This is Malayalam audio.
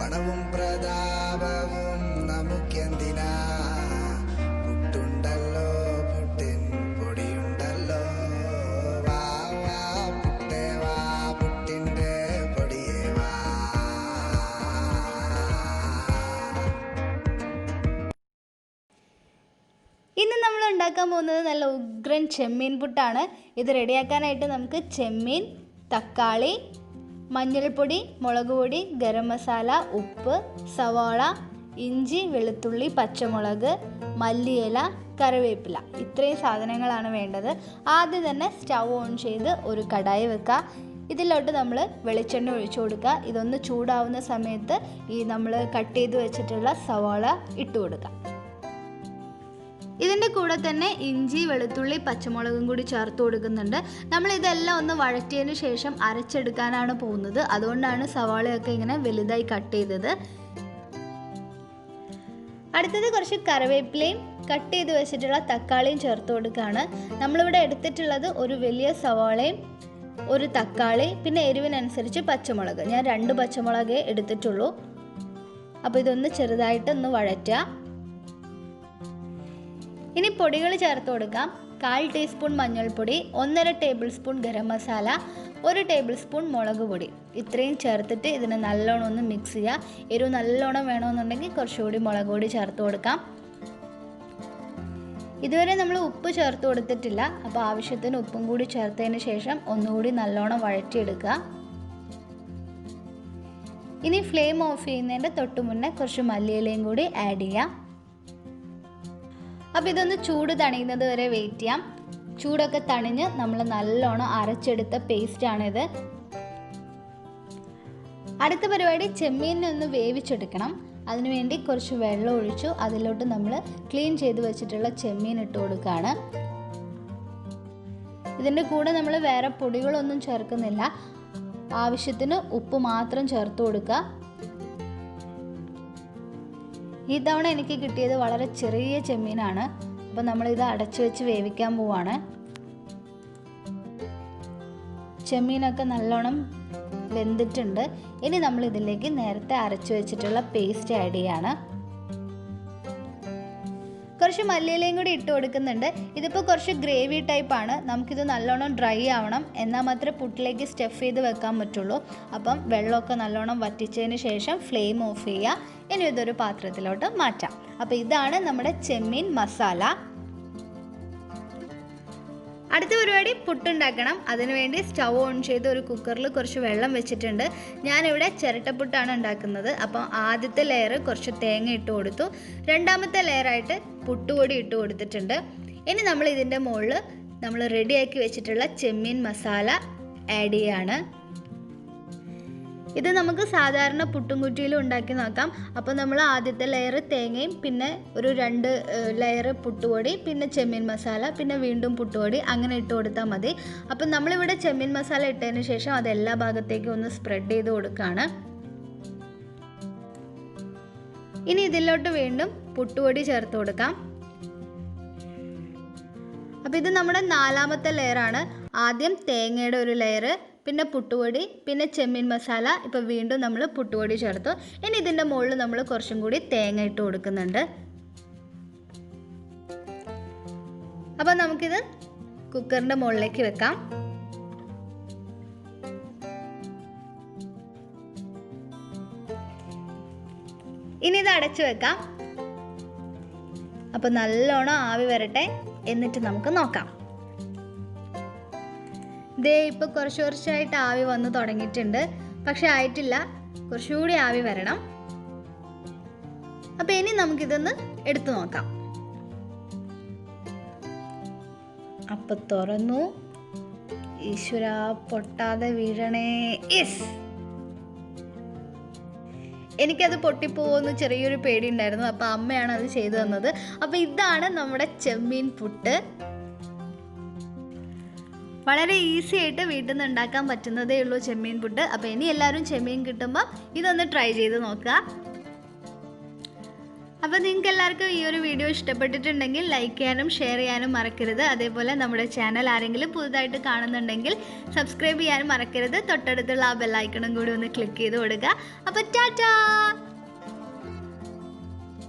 പണവും പ്രതാപവും നമുക്കെന്തിനാ? പുട്ടുണ്ടല്ലോ, പുട്ടിൻ പൊടിയുണ്ടല്ലോ. വാ വാ പുട്ടേ വാ, പുട്ടിൻ്റെ പൊടിയേ വാ. ഇന്ന് നമ്മൾ ഉണ്ടാക്കാൻ പോകുന്നത് നല്ല ഉഗ്രൻ ചെമ്മീൻ പുട്ടാണ്. ഇത് റെഡിയാക്കാനായിട്ട് നമുക്ക് ചെമ്മീൻ, തക്കാളി, മഞ്ഞൾപ്പൊടി, മുളക് പൊടി, ഗരം മസാല, ഉപ്പ്, സവാള, ഇഞ്ചി, വെളുത്തുള്ളി, പച്ചമുളക്, മല്ലിയില, കറിവേപ്പില ഇത്രയും സാധനങ്ങളാണ് വേണ്ടത്. ആദ്യം തന്നെ സ്റ്റൗ ഓൺ ചെയ്ത് ഒരു കടായി വെക്കുക. ഇതിലോട്ട് നമ്മൾ വെളിച്ചെണ്ണ ഒഴിച്ചു കൊടുക്കുക. ഇതൊന്ന് ചൂടാവുന്ന സമയത്ത് ഈ നമ്മൾ കട്ട് ചെയ്ത് വെച്ചിട്ടുള്ള സവാള ഇട്ട് കൊടുക്കുക. ഇതിൻ്റെ കൂടെ തന്നെ ഇഞ്ചി, വെളുത്തുള്ളി, പച്ചമുളകും കൂടി ചേർത്ത് കൊടുക്കുന്നുണ്ട്. നമ്മളിതെല്ലാം ഒന്ന് വഴറ്റിയതിന് ശേഷം അരച്ചെടുക്കാനാണ് പോകുന്നത്. അതുകൊണ്ടാണ് സവാളയൊക്കെ ഇങ്ങനെ വലുതായി കട്ട് ചെയ്തത്. അടുത്തത് കുറച്ച് കറിവേപ്പിലയും കട്ട് ചെയ്ത് വെച്ചിട്ടുള്ള തക്കാളിയും ചേർത്ത് കൊടുക്കുകയാണ്. നമ്മളിവിടെ എടുത്തിട്ടുള്ളത് ഒരു വലിയ സവാളയും ഒരു തക്കാളി, പിന്നെ എരിവിനനുസരിച്ച് പച്ചമുളക്. ഞാൻ 2 പച്ചമുളകേ എടുത്തിട്ടുള്ളൂ. അപ്പോൾ ഇതൊന്ന് ചെറുതായിട്ടൊന്ന് വഴറ്റുക. ഇനി പൊടികൾ ചേർത്ത് കൊടുക്കാം. 1/4 ടീസ്പൂൺ മഞ്ഞൾപ്പൊടി, 1.5 table spoon garam masala, 1 table spoon മുളക് പൊടി. ഇത്രയും ചേർത്തിട്ട് ഇതിനെ നല്ലോണം ഒന്ന് മിക്സ് ചെയ്യുക. എരിവ് നല്ലോണം വേണമെന്നുണ്ടെങ്കിൽ കുറച്ചുകൂടി മുളക് പൊടി ചേർത്ത് കൊടുക്കാം. ഇതുവരെ നമ്മൾ ഉപ്പ് ചേർത്ത് കൊടുത്തിട്ടില്ല. അപ്പോൾ ആവശ്യത്തിന് ഉപ്പും കൂടി ചേർത്തതിന് ശേഷം ഒന്നുകൂടി നല്ലോണം വഴറ്റിയെടുക്കുക. ഇനി ഫ്ലെയിം ഓഫ് ചെയ്യുന്നതിൻ്റെ തൊട്ട് മുന്നേ കുറച്ച് മല്ലിയിലയും കൂടി ആഡ് ചെയ്യാം. അപ്പോൾ ഇതൊന്ന് ചൂട് തണിയുന്നത് വരെ വെയിറ്റ് ചെയ്യാം. ചൂടൊക്കെ തണിഞ്ഞ് നമ്മൾ നല്ലോണം അരച്ചെടുത്ത പേസ്റ്റാണിത്. അടുത്ത പരിപാടി ചെമ്മീനെ ഒന്ന് വേവിച്ചെടുക്കണം. അതിനുവേണ്ടി കുറച്ച് വെള്ളം ഒഴിച്ചു അതിലോട്ട് നമ്മൾ ക്ലീൻ ചെയ്ത് വെച്ചിട്ടുള്ള ചെമ്മീൻ ഇട്ട് കൊടുക്കുകയാണ്. ഇതിൻ്റെ കൂടെ നമ്മൾ വേറെ പൊടികളൊന്നും ചേർക്കുന്നില്ല. ആവശ്യത്തിന് ഉപ്പ് മാത്രം ചേർത്ത് കൊടുക്കുക. ഈ തവണ എനിക്ക് കിട്ടിയത് വളരെ ചെറിയ ചെമ്മീനാണ്. അപ്പോൾ നമ്മളിത് അടച്ചു വെച്ച് വേവിക്കാൻ പോവാണ്. ചെമ്മീനൊക്കെ നല്ലോണം വെന്തിട്ടുണ്ട്. ഇനി നമ്മൾ ഇതിലേക്ക് നേരത്തെ അരച്ചു വെച്ചിട്ടുള്ള പേസ്റ്റ് ആഡ് ചെയ്യാണ്. കുറച്ച് മല്ലിയിലയും കൂടി ഇട്ട് കൊടുക്കുന്നുണ്ട്. ഇതിപ്പോൾ കുറച്ച് ഗ്രേവി ടൈപ്പാണ്. നമുക്കിത് നല്ലോണം ഡ്രൈ ആവണം, എന്നാൽ മാത്രമേ പുട്ടിലേക്ക് സ്റ്റഫ് ചെയ്ത് വെക്കാൻ പറ്റുള്ളൂ. അപ്പം വെള്ളമൊക്കെ നല്ലോണം വറ്റിച്ചതിന് ശേഷം ഫ്ലെയിം ഓഫ് ചെയ്യുക. ഇനി ഇതൊരു പാത്രത്തിലോട്ട് മാറ്റാം. അപ്പോൾ ഇതാണ് നമ്മുടെ ചെമ്മീൻ മസാല. അടുത്ത പരിപാടി പുട്ടുണ്ടാക്കണം. അതിനുവേണ്ടി സ്റ്റൗ ഓൺ ചെയ്ത് ഒരു കുക്കറിൽ കുറച്ച് വെള്ളം വെച്ചിട്ടുണ്ട്. ഞാനിവിടെ ചിരട്ടപ്പുട്ടാണ് ഉണ്ടാക്കുന്നത്. അപ്പോൾ ആദ്യത്തെ ലെയർ കുറച്ച് തേങ്ങ ഇട്ട് കൊടുത്തു. രണ്ടാമത്തെ ലെയറായിട്ട് പുട്ടുപൊടി ഇട്ട് കൊടുത്തിട്ടുണ്ട്. ഇനി നമ്മൾ ഇതിൻ്റെ മുകളിൽ നമ്മൾ റെഡിയാക്കി വെച്ചിട്ടുള്ള ചെമ്മീൻ മസാല ആഡ് ചെയ്യാണ്. ഇത് നമുക്ക് സാധാരണ പുട്ടും കുറ്റിയിലും ഉണ്ടാക്കി നോക്കാം. അപ്പോൾ നമ്മൾ ആദ്യത്തെ ലെയർ തേങ്ങയും, പിന്നെ ഒരു 2 ലെയർ പുട്ടുപൊടി, പിന്നെ ചെമ്മീൻ മസാല, പിന്നെ വീണ്ടും പുട്ടുപൊടി, അങ്ങനെ ഇട്ട് കൊടുത്താൽ മതി. അപ്പം നമ്മളിവിടെ ചെമ്മീൻ മസാല ഇട്ടതിന് ശേഷം അത് എല്ലാ ഭാഗത്തേക്കും ഒന്ന് സ്പ്രെഡ് ചെയ്ത് കൊടുക്കുകയാണ്. ഇനി ഇതിലോട്ട് വീണ്ടും പുട്ടുപൊടി ചേർത്ത് കൊടുക്കാം. അപ്പോൾ ഇത് നമ്മുടെ 4ാമത്തെ ലെയറാണ്. ആദ്യം തേങ്ങയുടെ ഒരു ലെയർ, പിന്നെ പുട്ടുപൊടി, പിന്നെ ചെമ്മീൻ മസാല. ഇപ്പോൾ വീണ്ടും നമ്മൾ പുട്ടുപൊടി ചേർത്തു. ഇനി ഇതിൻ്റെ മുകളിൽ നമ്മൾ കുറച്ചും കൂടി തേങ്ങ ഇട്ട് കൊടുക്കുന്നുണ്ട്. അപ്പോൾ നമുക്കിത് കുക്കറിൻ്റെ മുകളിലേക്ക് വെക്കാം. ഇനി ഇത് അടച്ചു വെക്കാം. അപ്പോൾ നല്ലോണം ആവി വരട്ടെ, എന്നിട്ട് നമുക്ക് നോക്കാം. ദേ ഇപ്പോൾ കുറച്ചായിട്ട് ആവി വന്ന് തുടങ്ങിയിട്ടുണ്ട്. പക്ഷെ ആയിട്ടില്ല, കുറച്ചുകൂടി ആവി വരണം. അപ്പോൾ ഇനി നമുക്കിതൊന്ന് എടുത്തു നോക്കാം. അപ്പോൾ തുറന്നു. ഈശ്വരാ, പൊട്ടാതെ വീഴണേ. യെസ്, എനിക്കത് പൊട്ടിപ്പോകുമെന്ന് ചെറിയൊരു പേടി ഉണ്ടായിരുന്നു. അപ്പോൾ അമ്മയാണ് അത് ചെയ്തു തന്നത്. അപ്പോൾ ഇതാണ് നമ്മുടെ ചെമ്മീൻ പുട്ട്. വളരെ ഈസി ആയിട്ട് വീട്ടിൽ നിന്ന് ഉണ്ടാക്കാൻ പറ്റുന്നതേ ഉള്ളൂ ചെമ്മീൻ പുട്ട്. അപ്പോൾ ഇനി എല്ലാവരും ചെമ്മീൻ കിട്ടുമ്പോൾ ഇതൊന്ന് ട്രൈ ചെയ്ത് നോക്കുക. അപ്പോൾ നിങ്ങൾക്ക് എല്ലാവർക്കും ഈ ഒരു വീഡിയോ ഇഷ്ടപ്പെട്ടിട്ടുണ്ടെങ്കിൽ ലൈക്ക് ചെയ്യാനും ഷെയർ ചെയ്യാനും മറക്കരുത്. അതേപോലെ നമ്മുടെ ചാനൽ ആരെങ്കിലും പുതുതായിട്ട് കാണുന്നുണ്ടെങ്കിൽ സബ്സ്ക്രൈബ് ചെയ്യാനും മറക്കരുത്. തൊട്ടടുത്തുള്ള ആ ബെല്ലൈക്കണും കൂടി ഒന്ന് ക്ലിക്ക് ചെയ്ത് കൊടുക്കുക. അപ്പോൾ ടാറ്റാ.